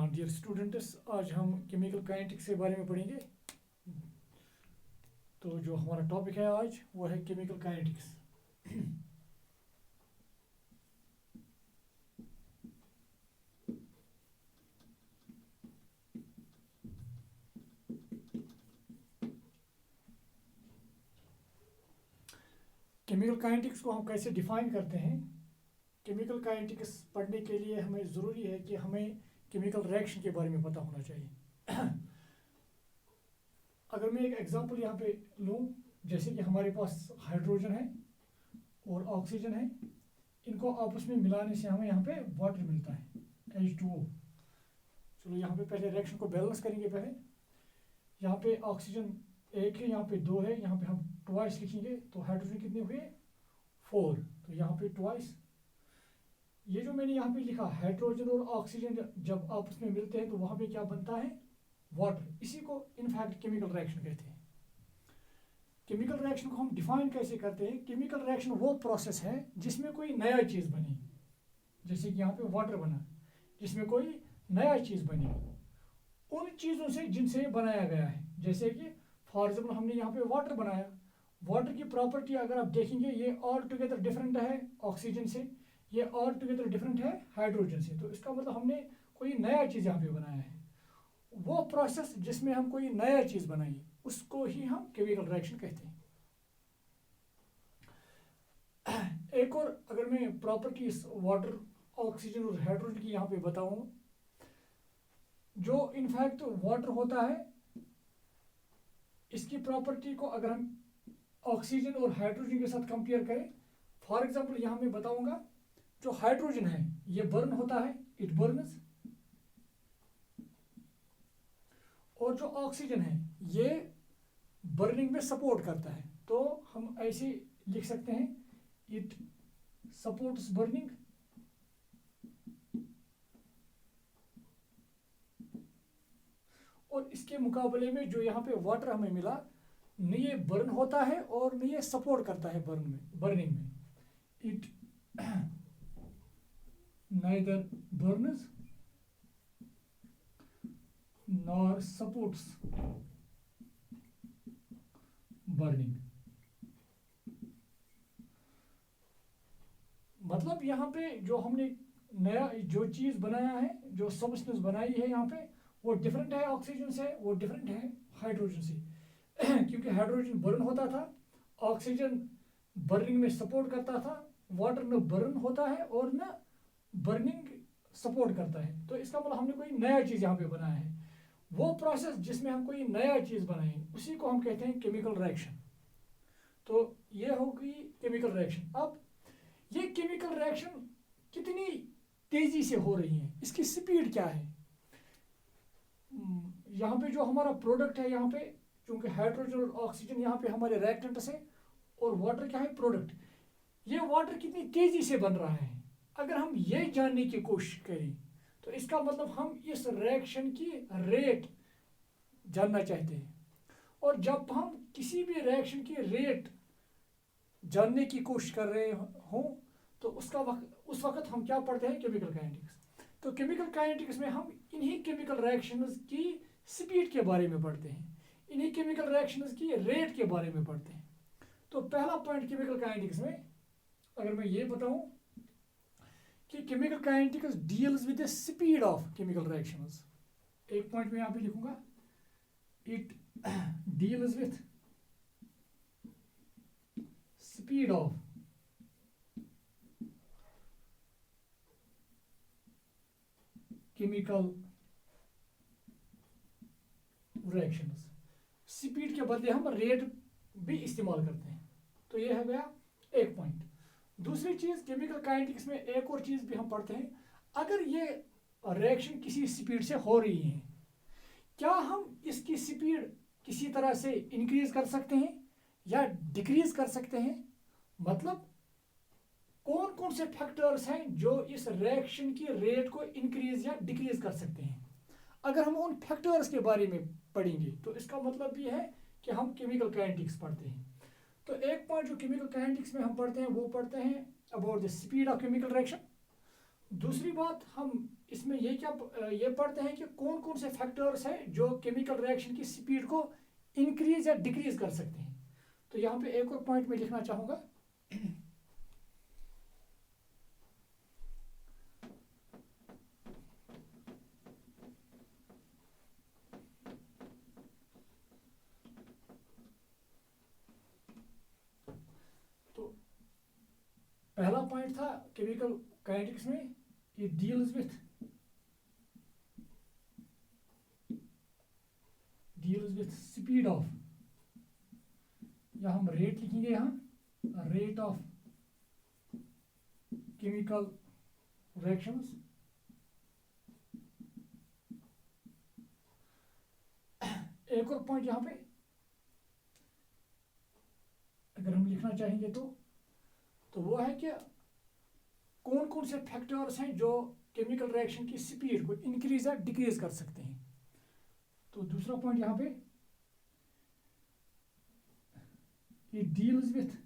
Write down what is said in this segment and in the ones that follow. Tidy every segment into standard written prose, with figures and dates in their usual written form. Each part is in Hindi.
डियर स्टूडेंट्स, आज हम केमिकल काइनेटिक्स के बारे में पढ़ेंगे। तो जो हमारा टॉपिक है आज वो है केमिकल काइनेटिक्स। केमिकल काइनेटिक्स को हम कैसे डिफाइन करते हैं? केमिकल काइनेटिक्स पढ़ने के लिए हमें ज़रूरी है कि हमें केमिकल रिएक्शन के बारे में पता होना चाहिए। अगर मैं एक एग्जांपल यहाँ पे लूँ, जैसे कि हमारे पास हाइड्रोजन है और ऑक्सीजन है, इनको आपस में मिलाने से हमें यहाँ पे वाटर मिलता है H2O। चलो यहाँ पे पहले रिएक्शन को बैलेंस करेंगे। पहले यहाँ पे ऑक्सीजन एक है, यहाँ पे दो है, यहाँ पे हम ट्वाइस लिखेंगे तो हाइड्रोजन कितने हुए? 4। तो यहाँ पे ट्वाइस। ये जो मैंने यहाँ पे लिखा हाइड्रोजन और ऑक्सीजन जब आपस में मिलते हैं तो वहाँ पे क्या बनता है? वाटर। इसी को इनफैक्ट केमिकल रिएक्शन कहते हैं। केमिकल रिएक्शन को हम डिफाइन कैसे करते हैं? केमिकल रिएक्शन वो प्रोसेस है जिसमें कोई नया चीज़ बनी, जैसे कि यहाँ पे वाटर बना, जिसमें कोई नया चीज़ बनी उन चीज़ों से जिनसे बनाया गया है। जैसे कि फॉर एग्जाम्पल हमने यहाँ पे वाटर बनाया, वाटर की प्रॉपर्टी अगर आप देखेंगे ये ऑल टुगेदर डिफरेंट है ऑक्सीजन से, ये ऑल टुगेदर डिफरेंट है हाइड्रोजन से। तो इसका मतलब हमने कोई नया चीज़ यहाँ पे बनाया है। वो प्रोसेस जिसमें हम कोई नया चीज़ बनाई उसको ही हम केमिकल रिएक्शन कहते हैं। एक और अगर मैं प्रॉपर्टीज वाटर, ऑक्सीजन और हाइड्रोजन की यहाँ पे बताऊं, जो इनफैक्ट वाटर होता है इसकी प्रॉपर्टी को अगर हम ऑक्सीजन और हाइड्रोजन के साथ कंपेयर करें, फॉर एग्जांपल यहाँ मैं बताऊंगा, जो हाइड्रोजन है ये बर्न होता है, इट बर्न्स, और जो ऑक्सीजन है ये बर्निंग में सपोर्ट करता है। तो हम ऐसे लिख सकते हैं, इट सपोर्ट्स बर्निंग और इसके मुकाबले में जो यहाँ पे वाटर हमें मिला, न ये बर्न होता है और न ये सपोर्ट करता है बर्निंग में। It neither burns nor supports burning। मतलब यहाँ पे जो हमने नया जो चीज़ बनाया है, जो सब्सटेंस बनाई है यहाँ पे, वो डिफरेंट है ऑक्सीजन से, वो डिफरेंट है हाइड्रोजन से। क्योंकि हाइड्रोजन बर्न होता था, ऑक्सीजन बर्निंग में सपोर्ट करता था, वाटर न बर्न होता है और न बर्निंग सपोर्ट करता है। तो इसका मतलब हमने कोई नया चीज़ यहाँ पे बनाया है। वो प्रोसेस जिसमें हम कोई नया चीज़ बनाए उसी को हम कहते हैं केमिकल रिएक्शन। तो ये होगी केमिकल रिएक्शन। अब ये केमिकल रिएक्शन कितनी तेजी से हो रही है, इसकी स्पीड क्या है? यहाँ पे जो हमारा प्रोडक्ट है, यहाँ पे चूंकि हाइड्रोजन और ऑक्सीजन यहाँ पे हमारे रिएक्टेंट्स है और वाटर क्या है? प्रोडक्ट। ये वाटर कितनी तेजी से बन रहा है, अगर हम ये जानने की कोशिश करें तो इसका मतलब हम इस रिएक्शन की रेट जानना चाहते हैं। और जब हम किसी भी रिएक्शन की रेट जानने की कोशिश कर रहे हों तो उस वक्त हम क्या पढ़ते हैं? Chemical kinetics. तो केमिकल काइनेटिक्स में हम इन्हीं केमिकल रिएक्शंस की स्पीड के बारे में पढ़ते हैं, इन्हीं केमिकल रिएक्शंस की रेट के बारे में पढ़ते हैं। तो पहला पॉइंट केमिकल काइनेटिक्स में अगर मैं ये बताऊं कि chemical kinetics deals with the speed of chemical reactions, एक पॉइंट में यहाँ पे लिखूंगा, it deals with speed of chemical reactions. Speed के बदले हम रेट भी इस्तेमाल करते हैं। तो ये है गया एक पॉइंट। दूसरी चीज, केमिकल काइनेटिक्स में एक और चीज भी हम पढ़ते हैं, अगर ये रिएक्शन किसी स्पीड से हो रही है, क्या हम इसकी स्पीड किसी तरह से इंक्रीज कर सकते हैं या डिक्रीज कर सकते हैं? मतलब कौन कौन से फैक्टर्स हैं जो इस रिएक्शन की रेट को इंक्रीज या डिक्रीज कर सकते हैं? अगर हम उन फैक्टर्स के बारे में पढ़ेंगे तो इसका मतलब भी है कि हम केमिकल काइनेटिक्स पढ़ते हैं। तो एक पॉइंट जो केमिकल काइनेटिक्स में हम पढ़ते हैं वो पढ़ते हैं about the speed of chemical reaction. दूसरी बात हम इसमें ये पढ़ते हैं कि कौन कौन से फैक्टर्स हैं जो केमिकल रिएक्शन की स्पीड को इंक्रीज या डिक्रीज कर सकते हैं। तो यहाँ पे एक और पॉइंट में लिखना चाहूँगा, तो पहला पॉइंट था केमिकल काइनेटिक्स में, it deals with speed of, या हम रेट लिखेंगे यहाँ, रेट ऑफ केमिकल रिएक्शंस। एक और पॉइंट यहाँ पे अगर हम लिखना चाहेंगे तो वो है कि कौन कौन से फैक्टर्स हैं जो केमिकल रिएक्शन की स्पीड को इंक्रीज या डिक्रीज कर सकते हैं। तो दूसरा पॉइंट यहाँ पे, it deals with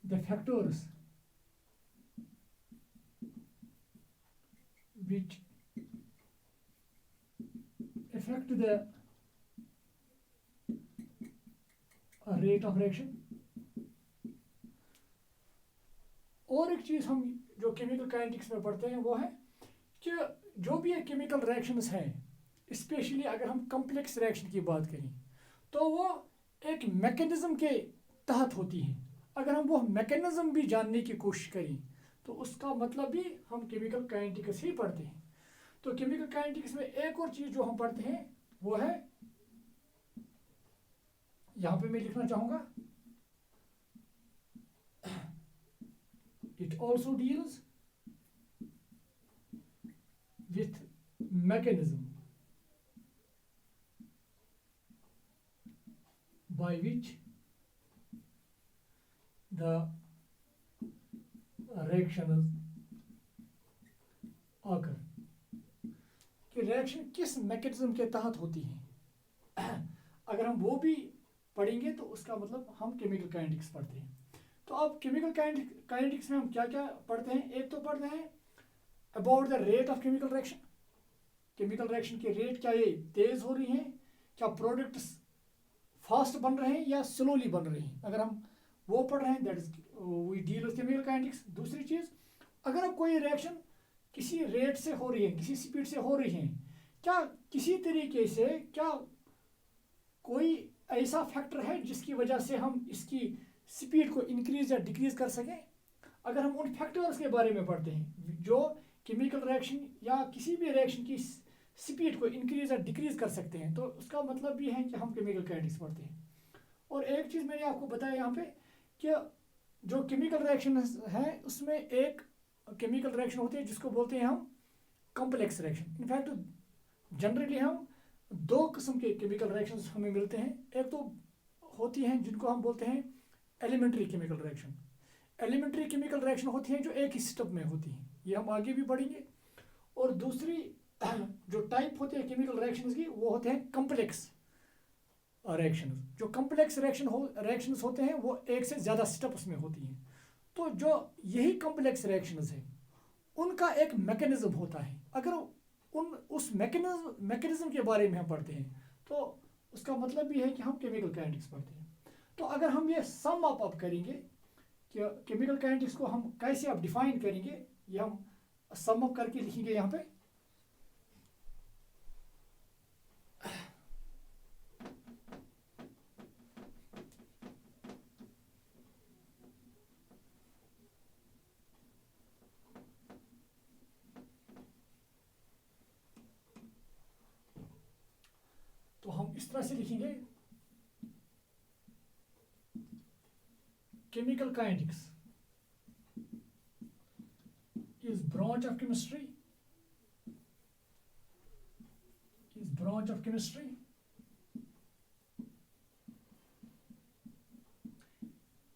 the factors which affect the rate of reaction। और एक चीज हम जो केमिकल काइनेटिक्स में पढ़ते हैं वो है कि जो भी ये केमिकल रिएक्शंस हैं, स्पेशली अगर हम कॉम्प्लेक्स रिएक्शन की बात करें तो वो एक मैकेनिज्म के तहत होती हैं। अगर हम वो मैकेनिज्म भी जानने की कोशिश करें तो उसका मतलब भी हम केमिकल काइनेटिक्स ही पढ़ते हैं। तो केमिकल काइनेटिक्स में एक और चीज जो हम पढ़ते हैं वो है, यहां पे मैं लिखना चाहूंगा, it also deals with mechanism by which the reactions occur, कि रिएक्शन किस मैकेनिज्म के तहत होती है। अगर हम वो भी पढ़ेंगे तो उसका मतलब हम केमिकल काइनेटिक्स पढ़ते हैं। तो अब केमिकल काइनेटिक्स में हम क्या क्या पढ़ते हैं, एक तो पढ़ते हैं about the rate of chemical reaction, chemical reaction की रेट क्या ये तेज हो रही है, क्या प्रोडक्ट्स फास्ट बन रहे हैं या स्लोली बन रहे हैं। अगर हम वो पढ़ रहे हैं that is we deal with chemical kinetics. दूसरी चीज, अगर अब कोई रिएक्शन किसी रेट से हो रही है, किसी स्पीड से हो रही है, क्या किसी तरीके से क्या कोई ऐसा फैक्टर है जिसकी वजह से हम इसकी स्पीड को इंक्रीज या डिक्रीज कर सकें। अगर हम उन फैक्टर्स के बारे में पढ़ते हैं जो केमिकल रिएक्शन या किसी भी रिएक्शन की स्पीड को इंक्रीज या डिक्रीज कर सकते हैं, तो उसका मतलब भी है कि हम केमिकल काइनेटिक्स पढ़ते हैं। और एक चीज़ मैंने आपको बताया यहाँ पे कि जो केमिकल रिएक्शन है उसमें एक केमिकल रिएक्शन होती है जिसको बोलते हैं हम कॉम्प्लेक्स रिएक्शन। इनफैक्ट जनरली हम दो किस्म के केमिकल रिएक्शंस हमें मिलते हैं, एक तो होती हैं जिनको हम बोलते हैं elementary chemical reaction. Elementary chemical reaction होती हैं जो एक ही स्टेप में होती हैं, ये हम आगे भी पढ़ेंगे। और दूसरी जो टाइप होते हैं केमिकल रिएक्शंस की वो होते हैं कॉम्प्लेक्स रिएक्शंस। जो कॉम्प्लेक्स रिएक्शंस होते हैं वो एक से ज़्यादा स्टेप्स में होती हैं। तो जो यही कॉम्प्लेक्स रिएक्शंस है उनका एक मैकेनिज्म होता है। अगर उस मैकेनिज्म के बारे में हम पढ़ते हैं तो उसका मतलब भी है कि हम केमिकल काइनेटिक्स पढ़ते हैं। तो अगर हम ये सम अप करेंगे कि केमिकल काइनेटिक्स को हम कैसे अब डिफाइन करेंगे, ये हम सम अप करके लिखेंगे यहाँ पे। तो हम इस तरह से लिखेंगे, chemical kinetics is branch of chemistry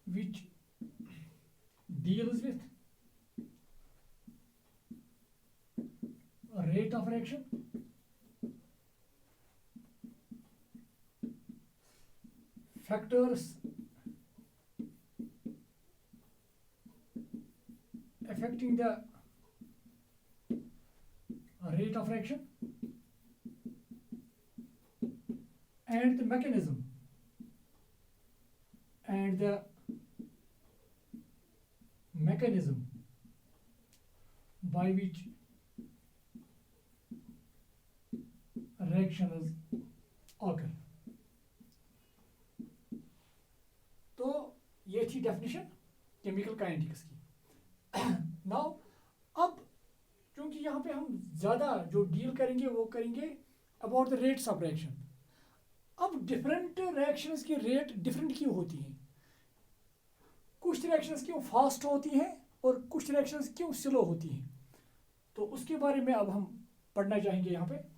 which deals with a rate of reaction, factors affecting the rate of reaction and the mechanism by which reactions occur. तो ये थी डेफिनेशन केमिकल काइनेटिक्स की। नाउ अब क्योंकि यहाँ पे हम ज़्यादा जो डील करेंगे वो करेंगे about the rates of reaction. अब डिफरेंट रिएक्शंस की रेट डिफरेंट क्यों होती हैं? कुछ रिएक्शंस क्यों फास्ट होती हैं और कुछ रिएक्शंस क्यों स्लो होती हैं, तो उसके बारे में अब हम पढ़ना चाहेंगे यहाँ पे।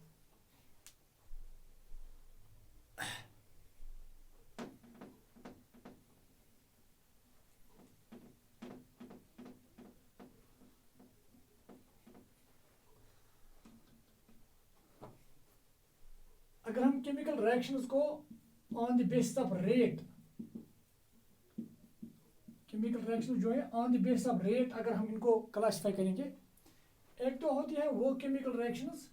अगर हम केमिकल रिएक्शंस को on the basis of rate, chemical reaction जो है on the basis of rate अगर हम इनको क्लासिफाई करेंगे, एक तो होती है वो केमिकल रिएक्शंस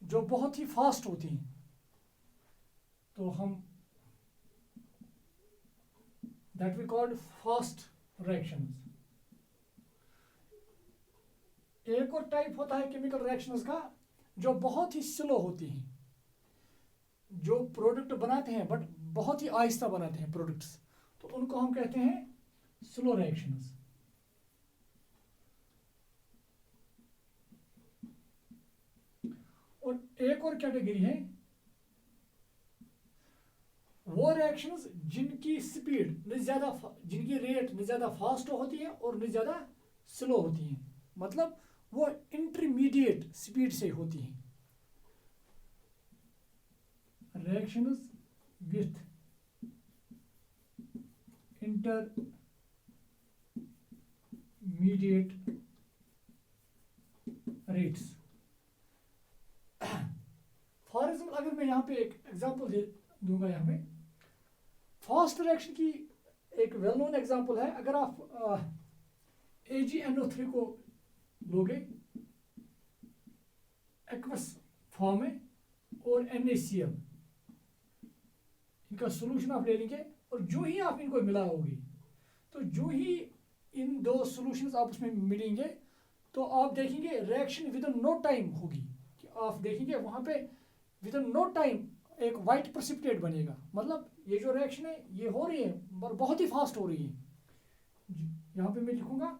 जो बहुत ही फास्ट होती हैं, तो हम that we called fast reactions. एक और टाइप होता है केमिकल रिएक्शंस का जो बहुत ही स्लो होती हैं, जो प्रोडक्ट बनाते हैं बट बहुत ही आहिस्ता बनाते हैं प्रोडक्ट्स, तो उनको हम कहते हैं स्लो रिएक्शंस। और एक और कैटेगरी है वो रिएक्शंस जिनकी स्पीड न ज्यादा, जिनकी रेट न ज्यादा फास्ट होती है और न ज्यादा स्लो होती है, मतलब वो इंटरमीडिएट स्पीड से होती हैं। Reactions with intermediate rates। For example अगर मैं यहाँ पे एक एग्जाम्पल दूंगा, यहाँ पे फास्ट रिएक्शन की एक वेल नोन एग्जाम्पल है। अगर आप AgNO3 को लोगे एक्वस फॉर्म में और NaCl, इनका सोल्यूशन आप ले लेंगे और जो ही आप इनको मिलाओगे, तो जो ही इन दो सॉल्यूशंस आपस में मिलेंगे, तो आप देखेंगे reaction within no time होगी, कि आप देखेंगे वहां पे विद इन नो टाइम एक वाइट प्रेसिपिटेट बनेगा। मतलब ये जो रिएक्शन है ये हो रही है पर बहुत ही फास्ट हो रही है। यहाँ पे मैं लिखूंगा,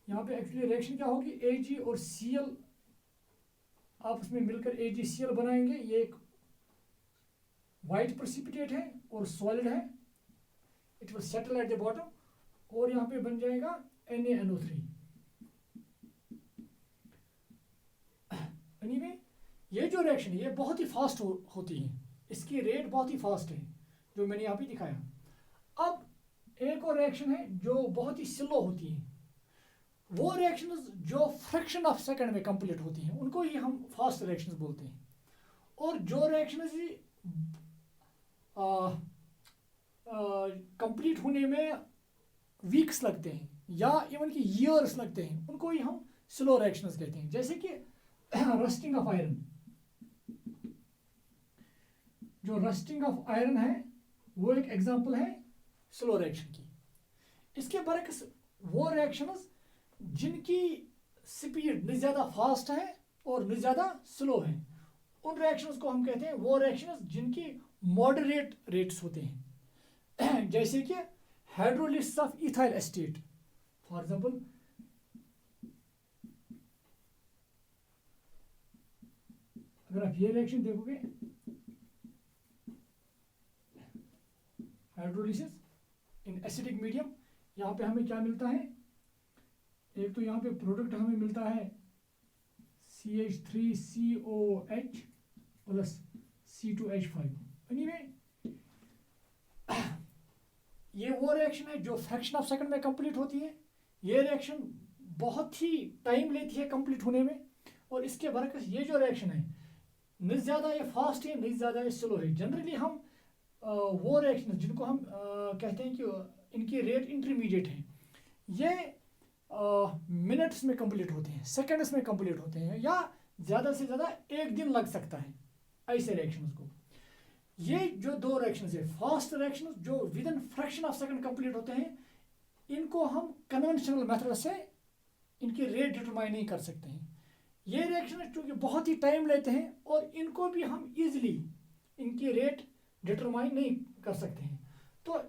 यहाँ पे एक्चुअली रिएक्शन क्या होगी, Ag और Cl आपस में मिलकर AgCl बनाएंगे। ये एक वाइट प्रेसिपिटेट है और सॉलिड है, it will settle at the bottom, और यहाँ पे बन जाएगा NaNO3। एनीवे ये जो रिएक्शन है ये बहुत ही फास्ट होती है, इसकी रेट बहुत ही फास्ट है जो मैंने यहाँ पे दिखाया। अब एक और रिएक्शन है जो बहुत ही स्लो होती है, वो रिएक्शंस जो फ्रैक्शन ऑफ सेकंड में कंप्लीट होती हैं उनको ही हम फास्ट रिएक्शंस बोलते हैं। और जो रिएक्शंस कंप्लीट होने में वीक्स लगते हैं या इवन कि ईयर्स लगते हैं, उनको ही हम स्लो रिएक्शंस कहते हैं। जैसे कि रस्टिंग ऑफ आयरन, जो रस्टिंग ऑफ आयरन है वो एक एग्जांपल है स्लो रिएक्शन की। इसके बरक्स वो रिएक्शंस जिनकी स्पीड न ज्यादा फास्ट है और न ज्यादा स्लो है, उन रिएक्शंस को हम कहते हैं वो रिएक्शंस जिनकी मॉडरेट रेट्स होते हैं। जैसे कि hydrolysis of ethyl estate, for example अगर आप ये रिएक्शन देखोगे, हाइड्रोलिसिस इन एसिडिक मीडियम, यहाँ पे हमें क्या मिलता है, एक तो यहाँ पे प्रोडक्ट हमें मिलता है CH3COH प्लस C2H5। एनीवे ये वो रिएक्शन है जो फ्रैक्शन ऑफ सेकंड में कंप्लीट होती है। ये रिएक्शन बहुत ही टाइम लेती है कंप्लीट होने में, और इसके बरकस ये जो रिएक्शन है न ज़्यादा ये फास्ट है न ज़्यादा ये स्लो है। जनरली हम वो रिएक्शन जिनको हम कहते हैं कि इनकी रेट इंटरमीडिएट है, ये मिनट्स में कंप्लीट होते हैं, सेकंड्स में कंप्लीट होते हैं, या ज़्यादा से ज़्यादा एक दिन लग सकता है ऐसे रिएक्शंस को। ये जो दो रिएक्शंस है, फास्ट रिएक्शंस जो with in fraction of second complete होते हैं, इनको हम कन्वेंशनल मेथड से इनकी रेट डिटरमाइन नहीं कर सकते हैं। ये रिएक्शन चूँकि बहुत ही टाइम लेते हैं और इनको भी हम इजीली इनकी रेट डिटरमाइन नहीं कर सकते हैं। तो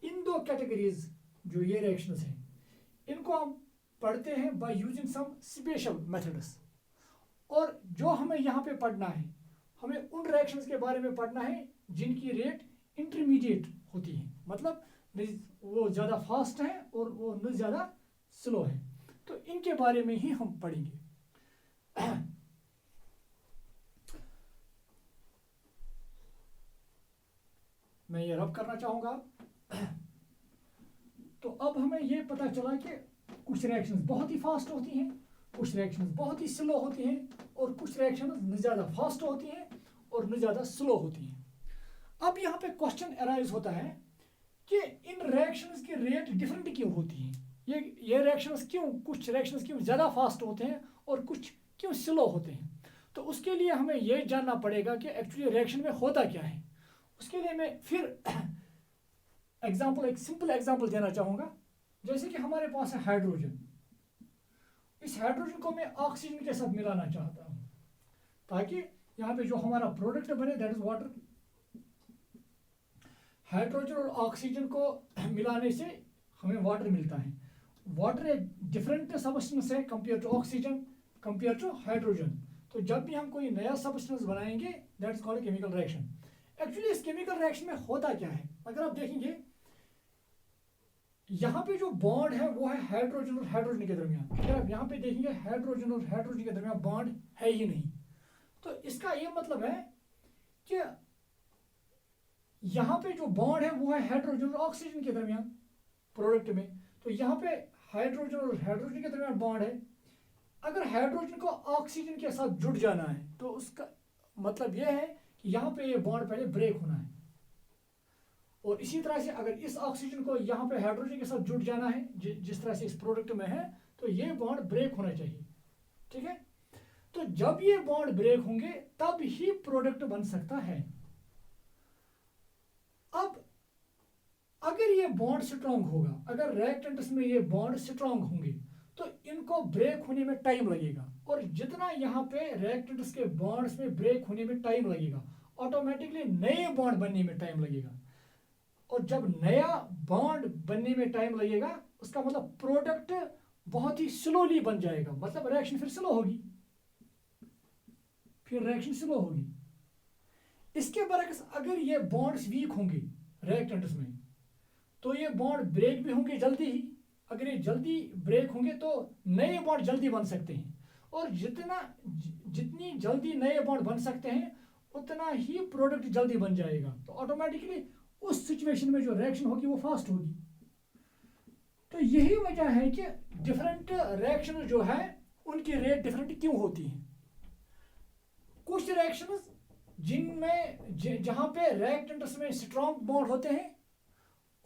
इन दो कैटेगरीज जो ये रिएक्शंस हैं, इनको हम पढ़ते हैं by using some special methods. और जो हमें यहाँ पे पढ़ना है, हमें उन रिएक्शंस के बारे में पढ़ना है जिनकी रेट इंटरमीडिएट होती है, मतलब वो ज़्यादा फास्ट है और वो न ज़्यादा स्लो है। तो इनके बारे में ही हम पढ़ेंगे। मैं ये रब करना चाहूँगा। तो अब हमें ये पता चला कि कुछ रिएक्शंस बहुत ही फास्ट होती हैं, कुछ रिएक्शंस बहुत ही स्लो होती हैं, और कुछ रिएक्शंस न ज़्यादा फास्ट होती हैं और न ज़्यादा स्लो होती हैं। अब यहाँ पे क्वेश्चन अराइज होता है कि इन रिएक्शंस की रेट डिफरेंट क्यों होती हैं, ये रिएक्शंस क्यों, कुछ रिएक्शंस क्यों ज़्यादा फास्ट होते हैं और कुछ क्यों स्लो होते हैं। तो उसके लिए हमें ये जानना पड़ेगा कि एक्चुअली रिएक्शन में होता क्या है। उसके लिए मैं फिर एग्जाम्पल, एक सिंपल एग्जाम्पल देना चाहूँगा। जैसे कि हमारे पास है हाइड्रोजन, इस हाइड्रोजन को मैं ऑक्सीजन के साथ मिलाना चाहता हूँ ताकि यहाँ पे जो हमारा प्रोडक्ट बने, दैट इज वाटर। हाइड्रोजन और ऑक्सीजन को मिलाने से हमें वाटर मिलता है। वाटर एक डिफरेंट सबस्टेंस है compare to oxygen, compare to hydrogen. तो जब भी हम कोई नया सबस्टेंस बनाएंगे, that is called chemical reaction. Actually इस केमिकल रिएक्शन में होता क्या है, अगर आप देखेंगे यहाँ पे जो बॉन्ड है वो है हाइड्रोजन और हाइड्रोजन के दरमियान। अगर आप यहाँ पे देखेंगे हाइड्रोजन और हाइड्रोजन के दरमियान बॉन्ड है ही नहीं। तो इसका ये मतलब है कि यहाँ पे जो बॉन्ड है वो है हाइड्रोजन और ऑक्सीजन के दरमियान प्रोडक्ट में। तो यहाँ पे हाइड्रोजन और हाइड्रोजन के दरमियान बॉन्ड है। अगर हाइड्रोजन को ऑक्सीजन के साथ जुड़ जाना है तो उसका मतलब यह है कि यहाँ पे ये बॉन्ड पहले ब्रेक होना है। और इसी तरह से अगर इस ऑक्सीजन को यहाँ पे हाइड्रोजन के साथ जुड़ जाना है, जिस तरह से इस प्रोडक्ट में है, तो ये बॉन्ड ब्रेक होना चाहिए। ठीक है, तो जब ये बॉन्ड ब्रेक होंगे तब ही प्रोडक्ट बन सकता है। अब अगर ये बॉन्ड स्ट्रांग होगा, अगर रिएक्टेंट्स में ये बॉन्ड स्ट्रांग होंगे तो इनको ब्रेक होने में टाइम लगेगा। और जितना यहाँ पे रिएक्टेंट्स के बॉन्ड्स में ब्रेक होने में टाइम लगेगा, ऑटोमेटिकली नए बॉन्ड बनने में टाइम लगेगा। और जब नया बॉन्ड बनने में टाइम लगेगा, उसका मतलब प्रोडक्ट बहुत ही स्लोली बन जाएगा, मतलब रिएक्शन फिर स्लो होगी, फिर रिएक्शन स्लो होगी। इसके बरक्स अगर ये बॉन्ड्स वीक होंगे रिएक्टेंट्स में, तो ये बॉन्ड ब्रेक भी होंगे जल्दी ही। अगर ये जल्दी ब्रेक होंगे तो नए बॉन्ड जल्दी बन सकते हैं, और जितनी जल्दी नए बॉन्ड बन सकते हैं उतना ही प्रोडक्ट जल्दी बन जाएगा। तो ऑटोमेटिकली उस सिचुएशन में जो रिएक्शन होगी वो फास्ट होगी। तो यही वजह है कि डिफरेंट रिएक्शन जो है उनकी रेट डिफरेंट क्यों होती है। कुछ रिएक्शंस जिनमें जहां पे रिएक्टेंट्स में स्ट्रॉन्ग बॉन्ड होते हैं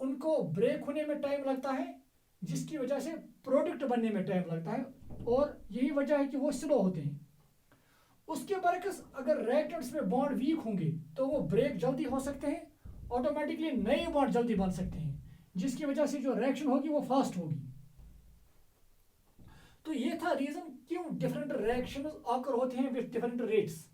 उनको ब्रेक होने में टाइम लगता है, जिसकी वजह से प्रोडक्ट बनने में टाइम लगता है, और यही वजह है कि वो स्लो होते हैं। उसके बरक्स अगर रिएक्टेंट्स में बॉन्ड वीक होंगे तो वो ब्रेक जल्दी हो सकते हैं, ऑटोमेटिकली नए बॉन्ड जल्दी बन सकते हैं, जिसकी वजह से जो रिएक्शन होगी वो फास्ट होगी। तो ये था रीजन क्यों डिफरेंट रिएक्शंस ऑकर होते हैं विद डिफरेंट रेट्स।